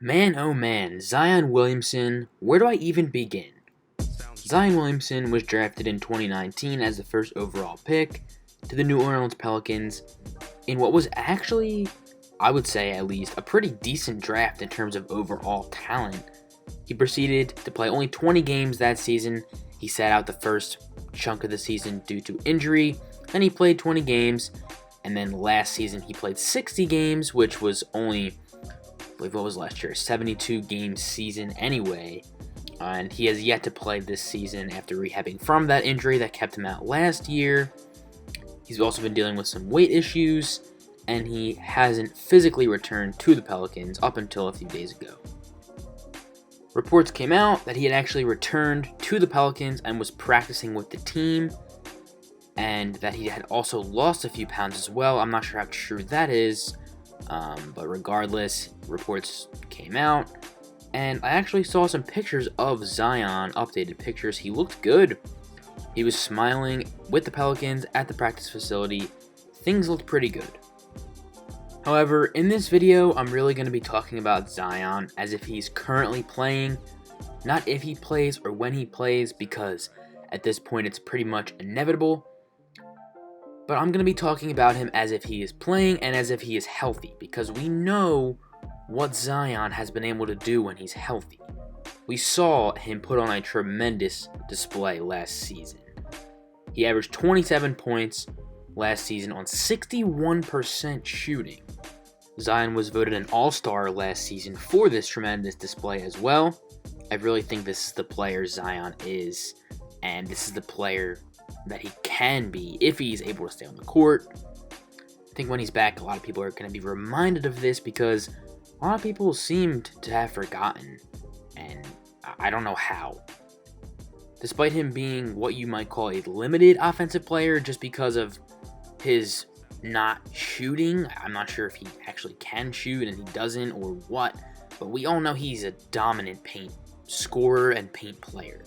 Man, oh man, Zion Williamson, where do I even begin? Zion Williamson was drafted in 2019 as the first overall pick to the New Orleans Pelicans in what was actually, I would say at least, a pretty decent draft in terms of overall talent. He proceeded to play only 20 games that season. He sat out the first chunk of the season due to injury, then he played 20 games, and then last season he played 60 games, which was only, I believe what was last year, a 72 game season anyway. And he has yet to play this season after rehabbing from that injury that kept him out last year. He's also been dealing with some weight issues, and he hasn't physically returned to the Pelicans up until a few days ago. Reports came out that he had actually returned to the Pelicans and was practicing with the team, and that he had also lost a few pounds as well. I'm not sure how true that is, but regardless, reports came out, and I actually saw some pictures of Zion, updated pictures. He looked good. He was smiling with the Pelicans at the practice facility. Things looked pretty good. However, in this video, I'm really going to be talking about Zion as if he's currently playing, not if he plays or when he plays, because at this point it's pretty much inevitable. But I'm going to be talking about him as if he is playing and as if he is healthy, because we know what Zion has been able to do when he's healthy. We saw him put on a tremendous display last season. He averaged 27 points last season on 61% shooting. Zion was voted an all-star last season for this tremendous display as well. I really think this is the player Zion is, and this is the player that he can be if he's able to stay on the court. I think when he's back, a lot of people are going to be reminded of this because a lot of people seemed to have forgotten, and I don't know how. Despite him being what you might call a limited offensive player just because of his not shooting, I'm not sure if he actually can shoot and he doesn't or what, but we all know he's a dominant paint scorer and paint player.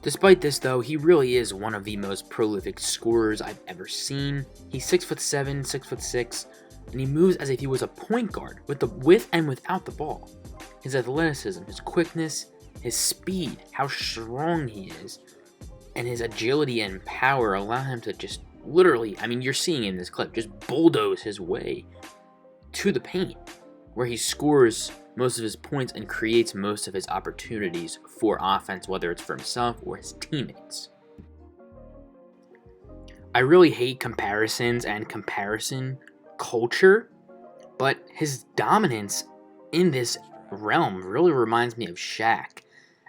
Despite this though, he really is one of the most prolific scorers I've ever seen. He's 6'7", 6'6", and he moves as if he was a point guard with and without the ball. His athleticism, his quickness, his speed, how strong he is, and his agility and power allow him to just literally, you're seeing in this clip, just bulldoze his way to the paint, where he scores most of his points and creates most of his opportunities for offense, whether it's for himself or his teammates. I really hate comparisons and comparison culture, but his dominance in this realm really reminds me of Shaq,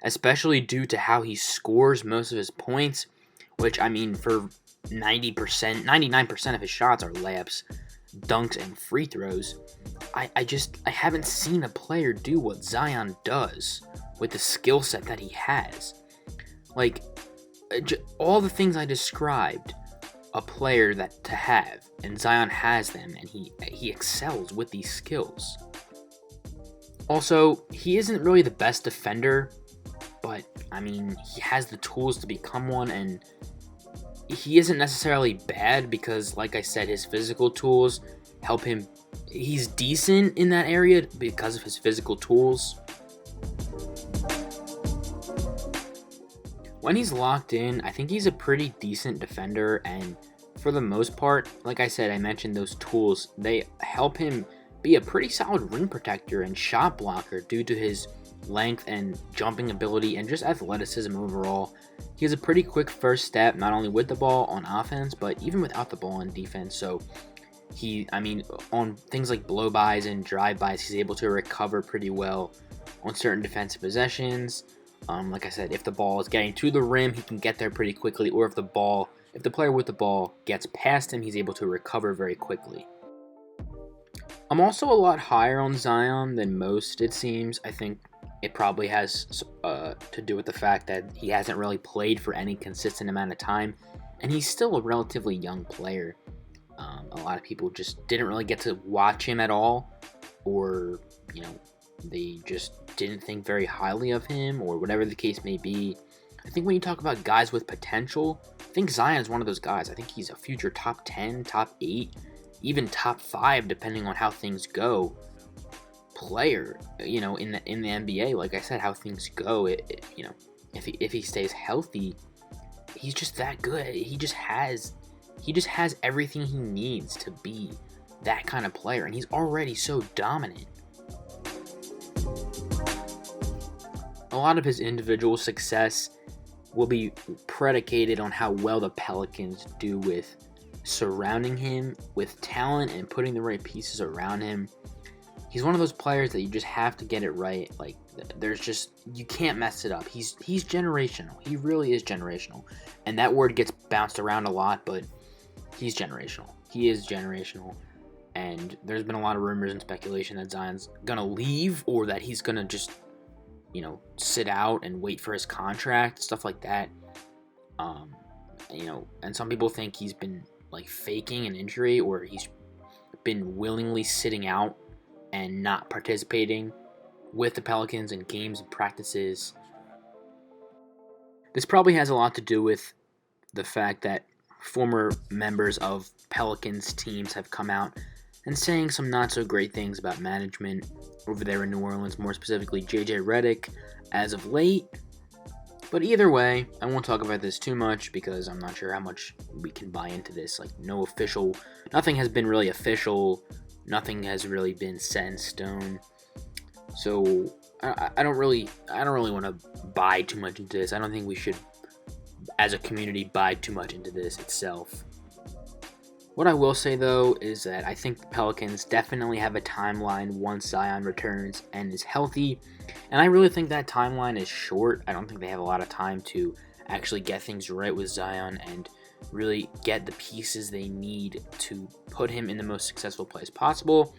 especially due to how he scores most of his points, which, for 99% of his shots are layups, dunks, and free throws. I haven't seen a player do what Zion does with the skill set that he has. All the things I described, a player that to have, and Zion has them, and he excels with these skills. Also, he isn't really the best defender, but he has the tools to become one, and he isn't necessarily bad because, like I said, his physical tools help him. He's decent in that area because of his physical tools. When he's locked in, I think he's a pretty decent defender, and for the most part, like I said, I mentioned those tools, they help him be a pretty solid rim protector and shot blocker due to his length and jumping ability and just athleticism overall. He has a pretty quick first step, not only with the ball on offense, but even without the ball on defense. So on things like blow-bys and drive-bys, he's able to recover pretty well on certain defensive possessions. Like I said, if the ball is getting to the rim, he can get there pretty quickly, or if the player with the ball gets past him, he's able to recover very quickly. I'm also a lot higher on Zion than most, it seems. I think it probably has to do with the fact that he hasn't really played for any consistent amount of time, and he's still a relatively young player. A lot of people just didn't really get to watch him at all, or they just didn't think very highly of him, or whatever the case may be. I think when you talk about guys with potential, I think Zion is one of those guys. I think he's a future top 10, top 8, even top 5, depending on how things go, player, you know, in the NBA. Like I said, how things go, you know, if he stays healthy, he's just that good. He just has everything he needs to be that kind of player, and he's already so dominant. A lot of his individual success will be predicated on how well the Pelicans do with surrounding him with talent and putting the right pieces around him. He's one of those players that you just have to get it right. Like, you can't mess it up. He's generational. He really is generational. And that word gets bounced around a lot, but he's generational. He is generational. And there's been a lot of rumors and speculation that Zion's gonna leave, or that he's gonna just, you know, sit out and wait for his contract, stuff like that. You know, and some people think he's been like faking an injury, or he's been willingly sitting out and not participating with the Pelicans in games and practices. This probably has a lot to do with the fact that former members of Pelicans teams have come out and saying some not so great things about management over there in New Orleans, more specifically JJ Redick as of late. But either way, I won't talk about this too much because I'm not sure how much we can buy into this. Like, nothing has been really official, nothing has really been set in stone. So I don't really want to buy too much into this. I don't think we should, as a community, buy too much into this itself. What I will say, though, is that I think the Pelicans definitely have a timeline once Zion returns and is healthy. And I really think that timeline is short. I don't think they have a lot of time to actually get things right with Zion and really get the pieces they need to put him in the most successful place possible.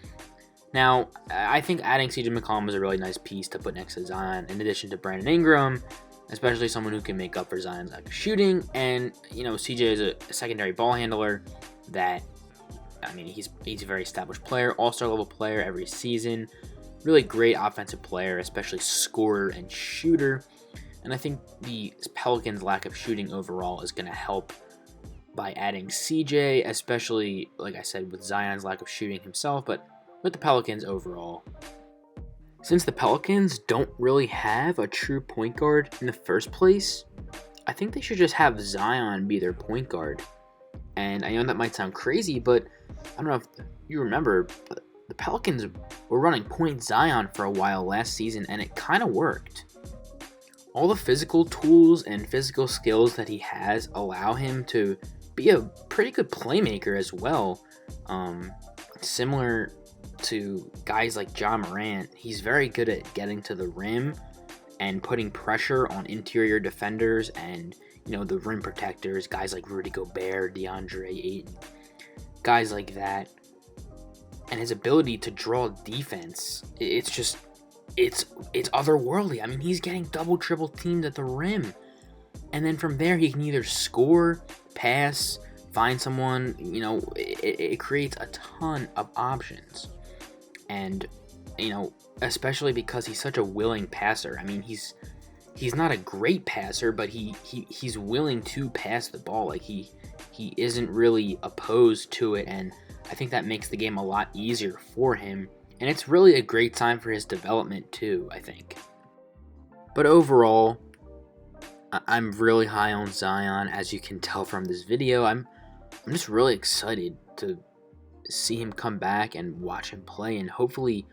Now, I think adding CJ McCollum is a really nice piece to put next to Zion, in addition to Brandon Ingram, especially someone who can make up for Zion's lack of shooting. And, you know, CJ is a secondary ball handler that, I mean, he's a very established player, all-star level player every season, really great offensive player, especially scorer and shooter. And I think the Pelicans' lack of shooting overall is going to help by adding CJ, especially, like I said, with Zion's lack of shooting himself, but with the Pelicans overall. Since the Pelicans don't really have a true point guard in the first place, I think they should just have Zion be their point guard. And I know that might sound crazy, but I don't know if you remember, but the Pelicans were running point Zion for a while last season, and it kind of worked. All the physical tools and physical skills that he has allow him to be a pretty good playmaker as well. Similar to guys like Ja Morant, he's very good at getting to the rim and putting pressure on interior defenders and, you know, the rim protectors, guys like Rudy Gobert, DeAndre Ayton, guys like that. And his ability to draw defense, it's otherworldly. I mean, he's getting double, triple teamed at the rim. And then from there, he can either score, pass, find someone, you know, it creates a ton of options. And, you know, especially because he's such a willing passer. I mean, he's not a great passer, but he's willing to pass the ball. Like, he isn't really opposed to it, and I think that makes the game a lot easier for him. And it's really a great time for his development too, I think. But overall, I'm really high on Zion, as you can tell from this video. I'm just really excited to see him come back and watch him play, and hopefully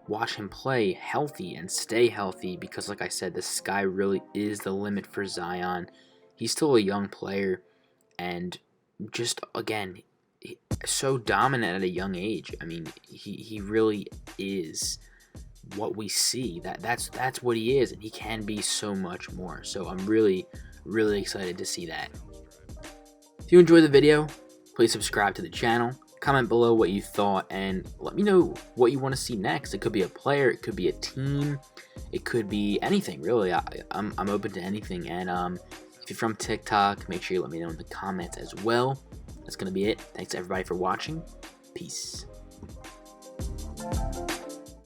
watch him play healthy and stay healthy, because like I said, the sky really is the limit for Zion. He's still a young player, and just, again, so dominant at a young age. I mean, he really is what we see. That's what he is, and he can be so much more. So I'm really, really excited to see that. If you enjoyed the video, please subscribe to the channel. Comment below what you thought, and let me know what you want to see next. It could be a player, it could be a team, it could be anything, really. I'm open to anything. And if you're from TikTok, make sure you let me know in the comments as well. That's going to be it. Thanks everybody for watching. Peace.